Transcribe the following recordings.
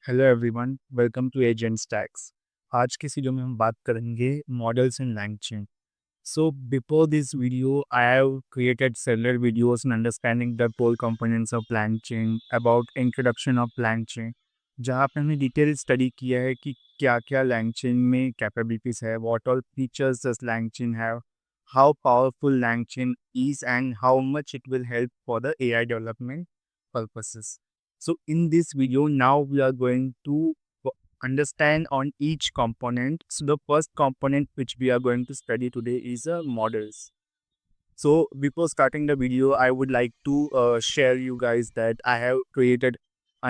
Hello everyone, welcome to agent stacks. आज की video में हम बात करेंगे models in LangChain। So before this video, I have created several videos on understanding the core components of LangChain, about introduction of LangChain, जहाँ पे हमने detail study किया है कि क्या क्या LangChain में कैपेबिलिटीज है, what all features does LangChain have, how powerful LangChain is and how much it will help for the AI development purposes. So in this video, now we are going to understand on each component. So the first component which we are going to study today is models. So before starting the video, I would like to share you guys that I have created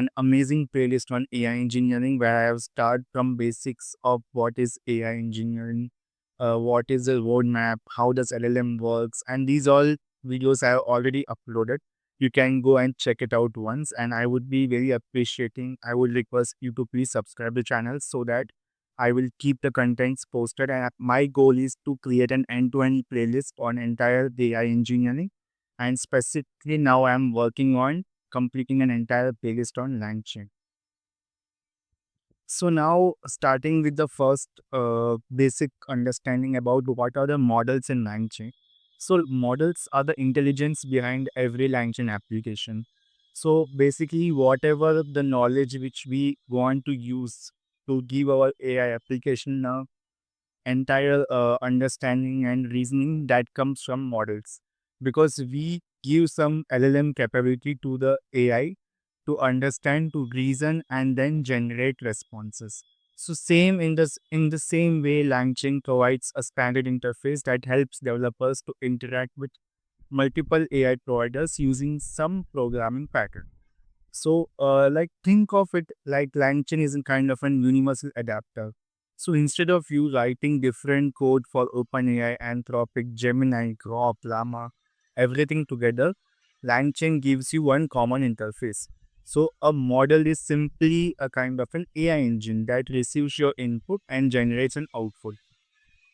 an amazing playlist on AI engineering where I have started from basics of what is AI engineering, what is the roadmap, how does LLM works, and these all videos I have already uploaded. You can go and check it out once, and I would be very appreciating. I would request you to please subscribe the channel so that I will keep the contents posted, and my goal is to create an end-to-end playlist on entire AI engineering. And specifically now I'm working on completing an entire playlist on LangChain. So now starting with the first basic understanding about what are the models in LangChain. So models are the intelligence behind every LangChain application. So basically whatever the knowledge which we want to use to give our AI application now entire understanding and reasoning that comes from models, because we give some LLM capability to the AI to understand, to reason, and then generate responses. So same in the same way, LangChain provides a standard interface that helps developers to interact with multiple AI providers using some programming pattern. So, like think of it like LangChain is a kind of an universal adapter. So instead of you writing different code for OpenAI, Anthropic, Gemini, Grok, Llama, everything together, LangChain gives you one common interface. So a model is simply a kind of an AI engine that receives your input and generates an output.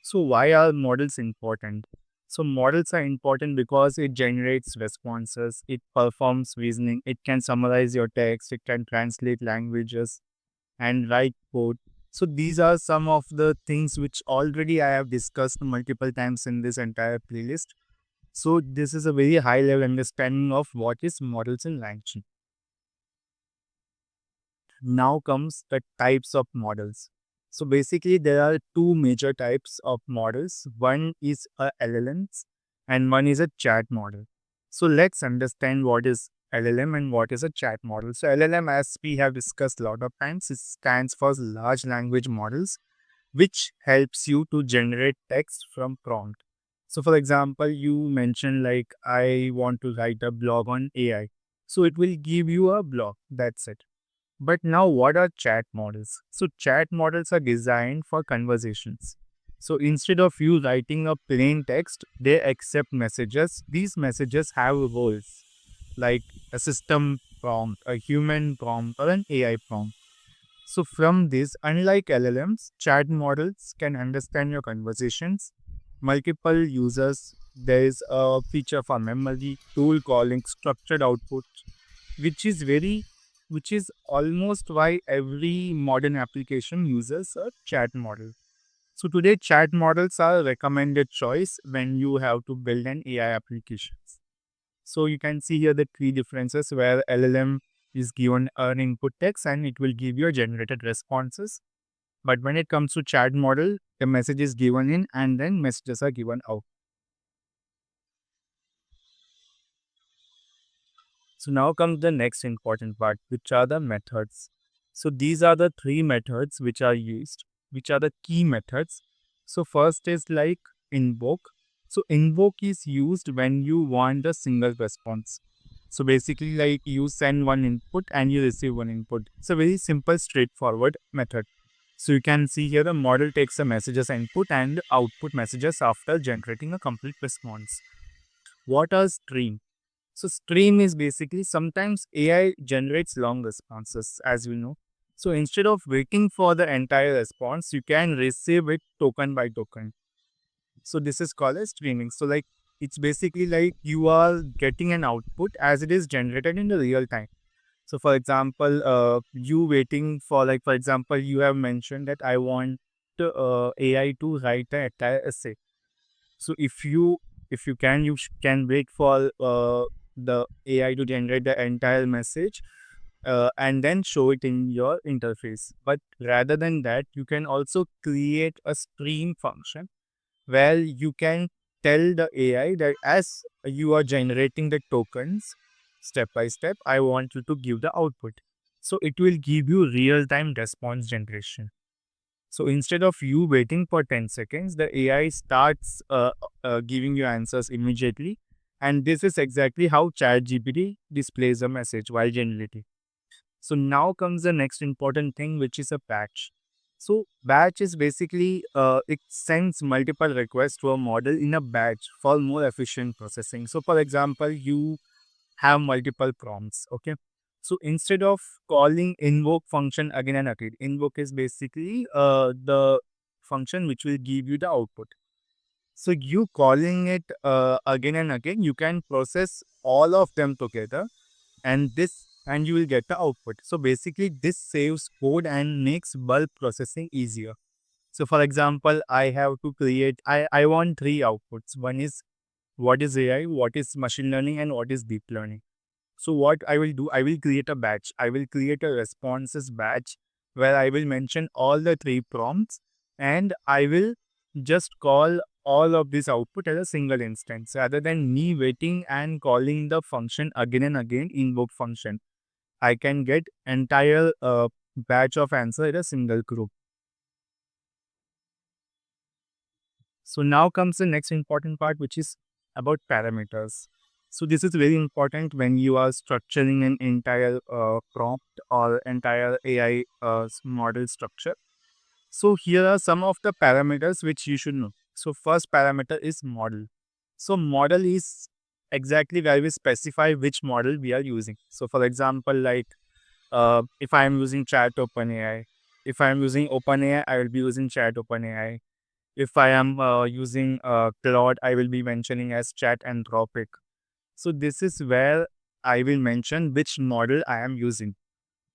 So why are models important? So models are important because it generates responses, it performs reasoning, it can summarize your text, it can translate languages and write code. So these are some of the things which already I have discussed multiple times in this entire playlist. So this is a very high level understanding of what is models in LangChain. Now comes the types of models. So basically there are two major types of models. One is a LLMs and one is a chat model. So let's understand what is LLM and what is a chat model. So LLM, as we have discussed a lot of times, it stands for large language models, which helps you to generate text from prompt. So for example, you mentioned like I want to write a blog on AI. So it will give you a blog. That's it. But now, what are chat models? So, chat models are designed for conversations. So, instead of you writing a plain text, they accept messages. These messages have roles like a system prompt, a human prompt, or an AI prompt. So, from this, unlike LLMs, chat models can understand your conversations. Multiple users, there is a feature for memory, tool calling, structured output, which is very which is almost why every modern application uses a chat model. So today chat models are recommended choice when you have to build an AI applications. So you can see here the three differences where LLM is given an input text and it will give you generated responses. But when it comes to chat model, the message is given in and then messages are given out. So now comes the next important part, which are the methods. So these are the three methods which are used, which are the key methods. So first is like invoke. So invoke is used when you want a single response. So basically like you send one input and you receive one input. It's a very simple, straightforward method. So you can see here the model takes a messages input and output messages after generating a complete response. What are stream? So stream is basically sometimes AI generates long responses, as we know. So instead of waiting for the entire response, you can receive it token by token. So this is called as streaming. So like it's basically like you are getting an output as it is generated in the real time. So for example, you waiting for, like, for example, you have mentioned that I want AI to write an entire essay. So if you can, can wait for the AI to generate the entire message and then show it in your interface. But rather than that, you can also create a stream function where you can tell the AI that as you are generating the tokens step by step, I want you to give the output. So it will give you real time response generation. So instead of you waiting for 10 seconds, the AI starts giving you answers immediately. And this is exactly how ChatGPT displays a message while generating. So now comes the next important thing, which is a batch. So batch is basically it sends multiple requests to a model in a batch for more efficient processing. So for example, you have multiple prompts. Okay. So instead of calling invoke function again and again, invoke is basically the function which will give you the output. So you calling it again and again, you can process all of them together, and you will get the output. So basically this saves code and makes bulk processing easier. So for example, I have to create, I want three outputs. One is what is AI, what is machine learning, and what is deep learning. So what I will do, I will create a batch. I will create a responses batch where I will mention all the three prompts, and I will just call all of this output as a single instance rather than me waiting and calling the function again and again, invoke function. I can get entire batch of answer in a single group. So now comes the next important part, which is about parameters. So this is very important when you are structuring an entire prompt or entire AI model structure. So here are some of the parameters which you should know. So first parameter is model. So model is exactly where we specify which model we are using. So for example, like if I am using Chat OpenAI, if I am using OpenAI, I will be using Chat OpenAI. If I am using Claude, I will be mentioning as Chat Anthropic. So this is where I will mention which model I am using.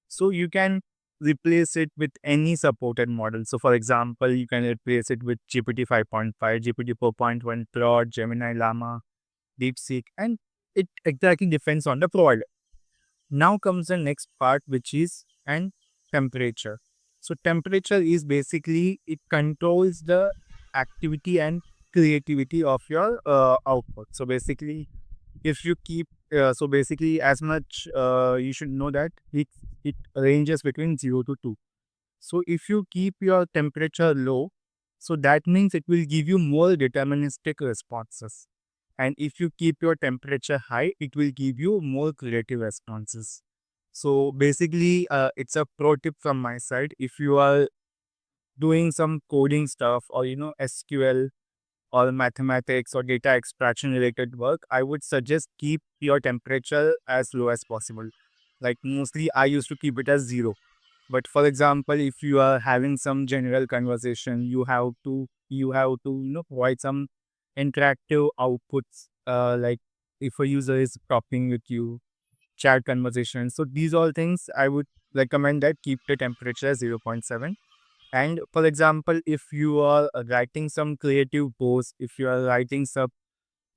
So you can replace it with any supported model. So for example, you can replace it with GPT 5.5, GPT 4.1, Claude, Gemini, Llama, DeepSeek, and it exactly depends on the provider. Now comes the next part, which is and temperature. So temperature is basically it controls the activity and creativity of your output. So basically, if you keep so basically as much you should know that it ranges between 0 to 2. So if you keep your temperature low, so that means it will give you more deterministic responses. And if you keep your temperature high, it will give you more creative responses. So basically, it's a pro tip from my side. If you are doing some coding stuff or SQL or mathematics or data extraction related work, I would suggest keep your temperature as low as possible. Like mostly I used to keep it as 0. But for example, if you are having some general conversation, you have to provide some interactive outputs, like if a user is talking with you, chat conversation. So these all things I would recommend that keep the temperature as 0.7. And for example, if you are writing some creative post, if you are writing some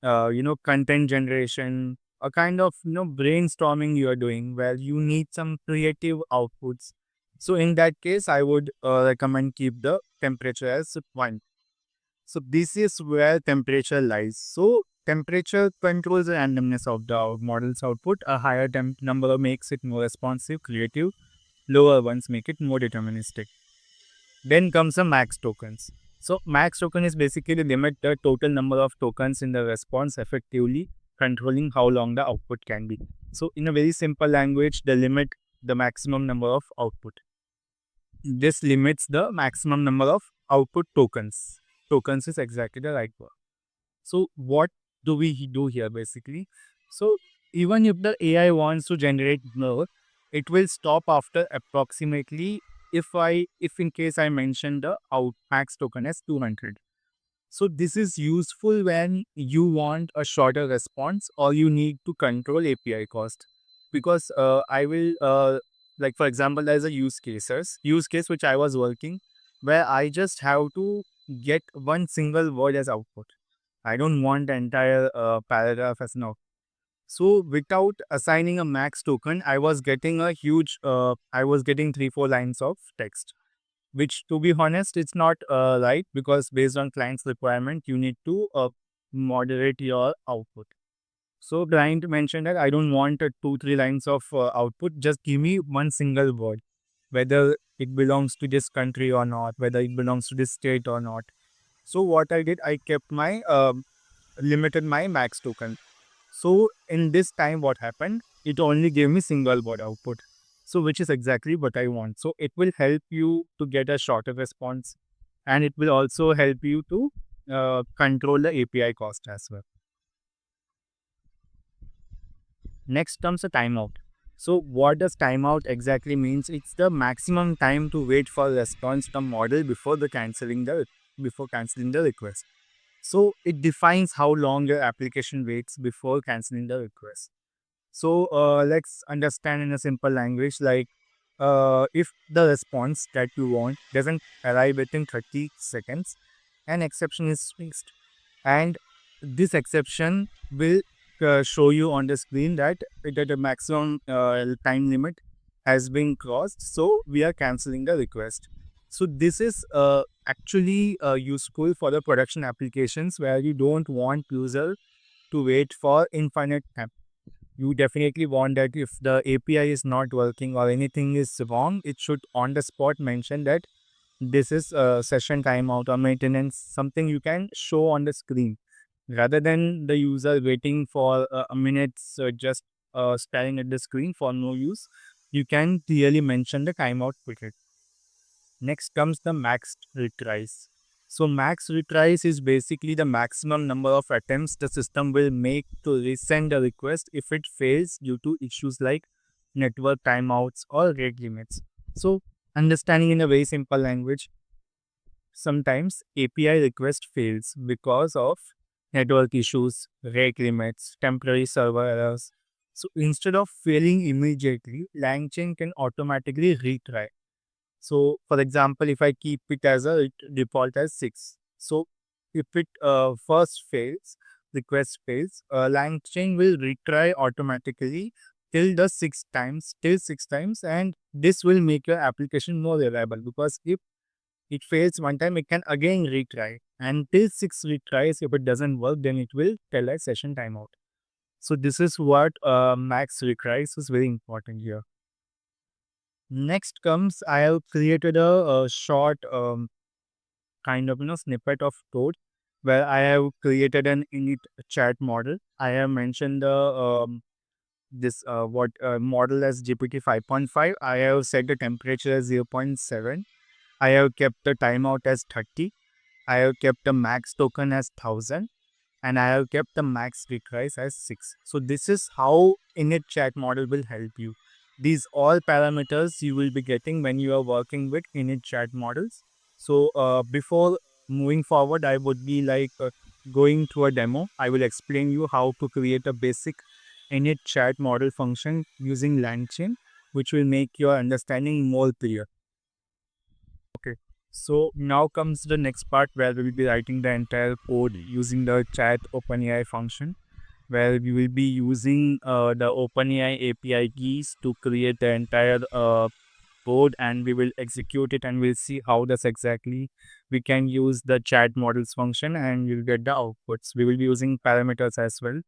content generation, a kind of brainstorming you are doing where you need some creative outputs, so in that case I would recommend keep the temperature as 1. So this is where temperature lies. So temperature controls the randomness of the model's output. A higher temp number makes it more responsive, creative. Lower ones make it more deterministic. Then comes the max tokens. So max token is basically the limit the total number of tokens in the response, effectively controlling how long the output can be. So in a very simple language, the limit the maximum number of output. This limits the maximum number of output tokens. Tokens is exactly the right word. So what do we do here basically? So even if the AI wants to generate more, it will stop after approximately, if in case I mention the out max token as 200. So this is useful when you want a shorter response or you need to control API cost. because I will like for example, there's a use case which I was working where I just have to get one single word as output. I don't want the entire paragraph as an output. So without assigning a max token, I was getting a huge, I was getting 3-4 lines of text, which to be honest, it's not right, because based on client's requirement, you need to moderate your output. So client mentioned that I don't want 2-3 lines of output. Just give me one single word, whether it belongs to this country or not, whether it belongs to this state or not. So what I did, I kept my limited my max token. So in this time, what happened? It only gave me single word output. So which is exactly what I want. So it will help you to get a shorter response, and it will also help you to control the API cost as well. Next comes the timeout. So what does timeout exactly means? It's the maximum time to wait for response from model before canceling the request. So it defines how long your application waits before canceling the request. So let's understand in a simple language, like if the response that you want doesn't arrive within 30 seconds, an exception is fixed. And this exception will show you on the screen that the maximum time limit has been crossed. So we are canceling the request. So this is actually useful for the production applications where you don't want user to wait for infinite time. You definitely want that if the API is not working or anything is wrong, it should on the spot mention that this is a session timeout or maintenance, something you can show on the screen rather than the user waiting for a minute, just staring at the screen for no use. You can clearly mention the timeout quicker. Next comes the max retries. So max retries is basically the maximum number of attempts the system will make to resend a request if it fails due to issues like network timeouts or rate limits. So understanding in a very simple language, sometimes API request fails because of network issues, rate limits, temporary server errors. So instead of failing immediately, LangChain can automatically retry. So, for example, if I keep it as a default as 6. So, if it first fails, request fails, LangChain will retry automatically till 6 times, and this will make your application more reliable, because if it fails one time, it can again retry, and till 6 retries. If it doesn't work, then it will tell a session timeout. So, this is what max retries is very important here. Next comes, I have created a short kind of snippet of code where I have created an init chat model. I have mentioned the this what model as GPT 5.5. I have set the temperature as 0.7. I have kept the timeout as 30. I have kept the max token as 1000, and I have kept the max retries as 6. So this is how init chat model will help you. These all parameters you will be getting when you are working with init chat models. So before moving forward, I would be like going to a demo. I will explain you how to create a basic init chat model function using LangChain, which will make your understanding more clear. Okay. So now comes the next part where we will be writing the entire code using the chat OpenAI function, where we will be using the OpenAI API keys to create the entire code, and we will execute it, and we'll see how does exactly we can use the chat models function, and we'll get the outputs. We will be using parameters as well,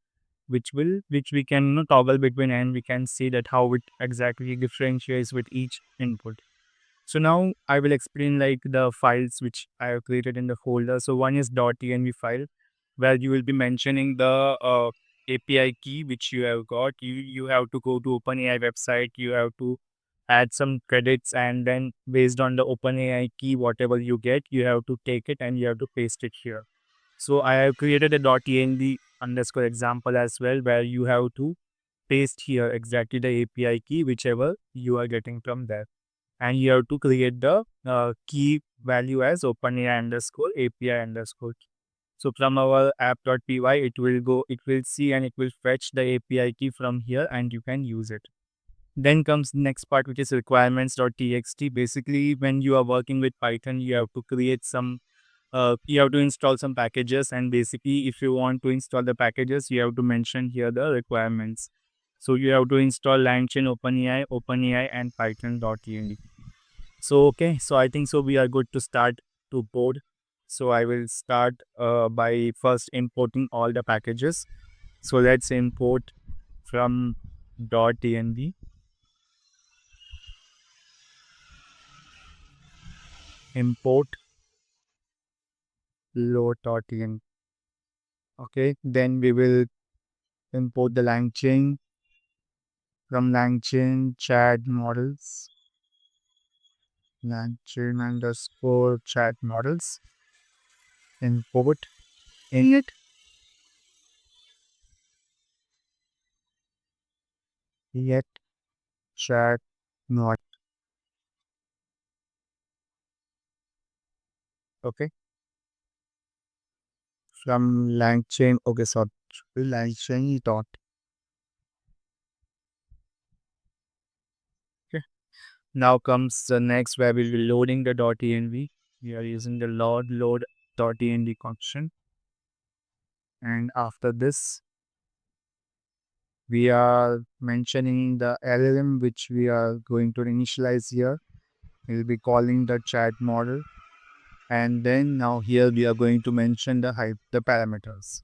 which we can toggle between, and we can see that how it exactly differentiates with each input. So now I will explain like the files which I have created in the folder. So one is .env file where you will be mentioning the API key which you have got. You have to go to OpenAI website. You have to add some credits, and then based on the OpenAI key, whatever you get, you have to take it and you have to paste it here. So I have created a .env underscore example as well, where you have to paste here exactly the API key whichever you are getting from there, and you have to create the key value as OpenAI underscore API underscore. So from our app.py, it will see and it will fetch the API key from here, and you can use it. Then comes the next part, which is requirements.txt. Basically, when you are working with Python, you have to create some, you have to install some packages. And basically, if you want to install the packages, you have to mention here the requirements. So you have to install LangChain, OpenAI, and Python.env. So, okay, so I think so we are good to start to code. So I will start by first importing all the packages. So let's import from .env, import load.env. Okay, then we will import the LangChain from LangChain chat models, LangChain underscore chat models, import init yet chat mod. Okay, from LangChain. Okay, so LangChain dot. Okay, now comes the next where we'll be loading the .env. We are using the load.env function, and after this we are mentioning the LLM which we are going to initialize here. We'll be calling the chat model, and then now here we are going to mention the parameters.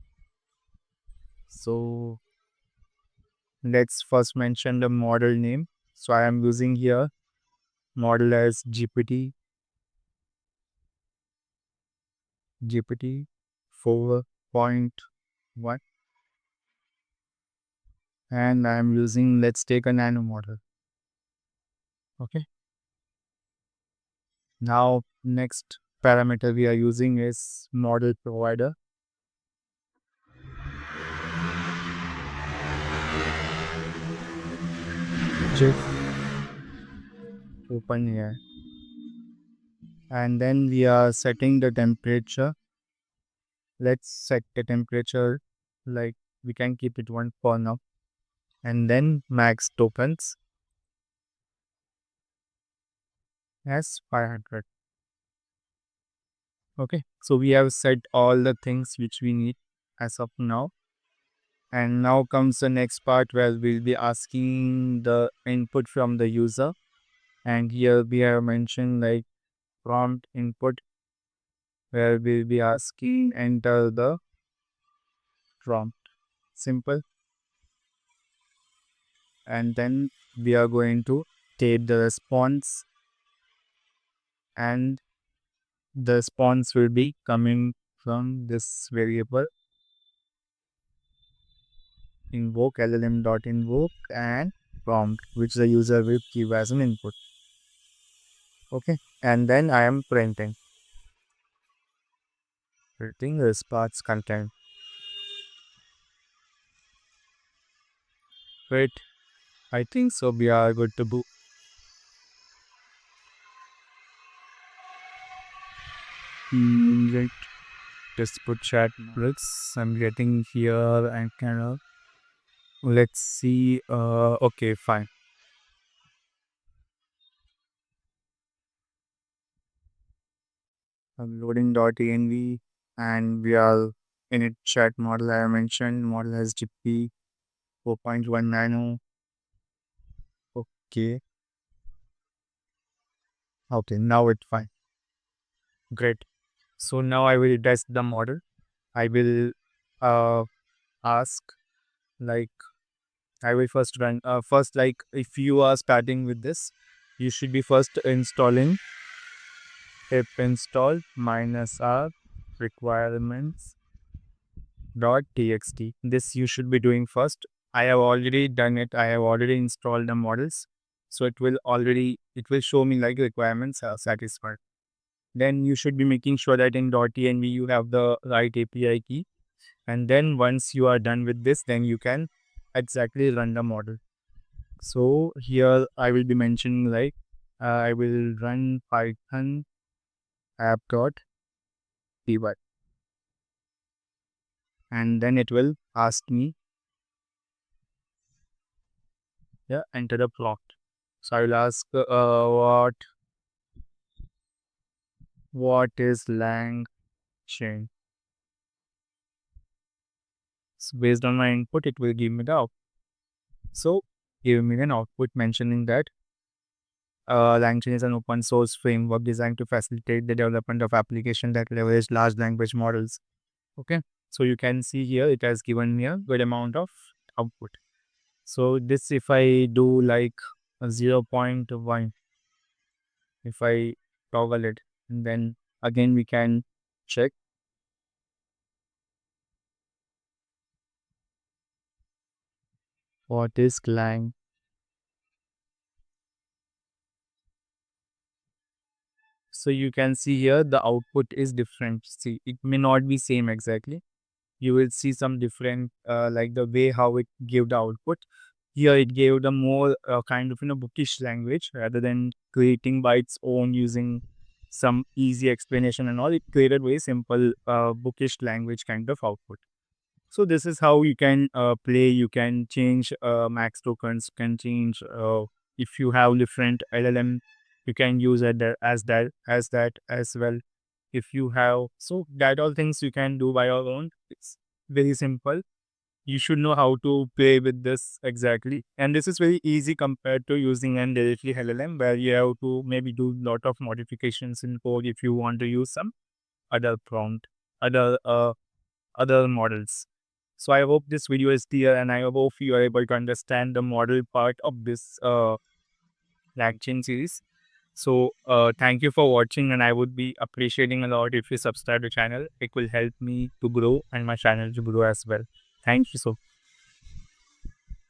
So let's first mention the model name. So I am using here model as GPT 4.1, and I am using, let's take a nano model. Okay, now next parameter we are using is model provider, which is OpenAI. And then we are setting the temperature. Let's set the temperature, like we can keep it 1 for now. And then max tokens as 500. Okay, so we have set all the things which we need as of now. And now comes the next part where we'll be asking the input from the user. And here we have mentioned like prompt input, where we'll be asking enter the prompt. Simple. And then we are going to take the response, and the response will be coming from this variable invoke LLM.invoke and prompt, which the user will give as an input. Okay, and then I am printing response content. Wait, I think so we are good to go. Right, just put chat bricks. I'm getting here and kind of, let's see. Okay, fine. I'm loading .env, and we are in it chat model. I mentioned model has GP 4.1 nano. Okay, okay, now it's fine. Great. So now I will test the model. I will uh ask, like, I will first run first, like if you are starting with this, you should be first installing pip install -r requirements .txt. This you should be doing first. I have already done it. I have already installed the models. So it will show me like requirements are satisfied. Then you should be making sure that in .env you have the right API key. And then once you are done with this, then you can exactly run the model. So here I will be mentioning like I will run Python app.py, and then it will ask me Yeah, enter the prompt. So I will ask what is lang chain? So based on my input, it will give me the output. So give me an output mentioning that LangChain is an open source framework designed to facilitate the development of applications that leverage large language models. Okay. So you can see here it has given me a good amount of output. So this if I do like a 0.1, if I toggle it, and then again we can check what is Lang. So you can see here the output is different. See, it may not be same exactly. You will see some different like the way how it gave the output. Here it gave the more kind of bookish language rather than creating by its own using some easy explanation and all. It created very simple bookish language kind of output. So this is how you can play. You can change max tokens. You can change if you have different LLM. You can use it as that as well. If you have so that all things you can do by your own. It's very simple. You should know how to play with this exactly, and this is very easy compared to using an directly LLM where you have to maybe do lot of modifications in code if you want to use some other prompt, other other models. So I hope this video is clear and I hope you are able to understand the model part of this LangChain series. So thank you for watching and I would be appreciating a lot if you subscribe to channel. It will help me to grow and my channel to grow as well. Thank you so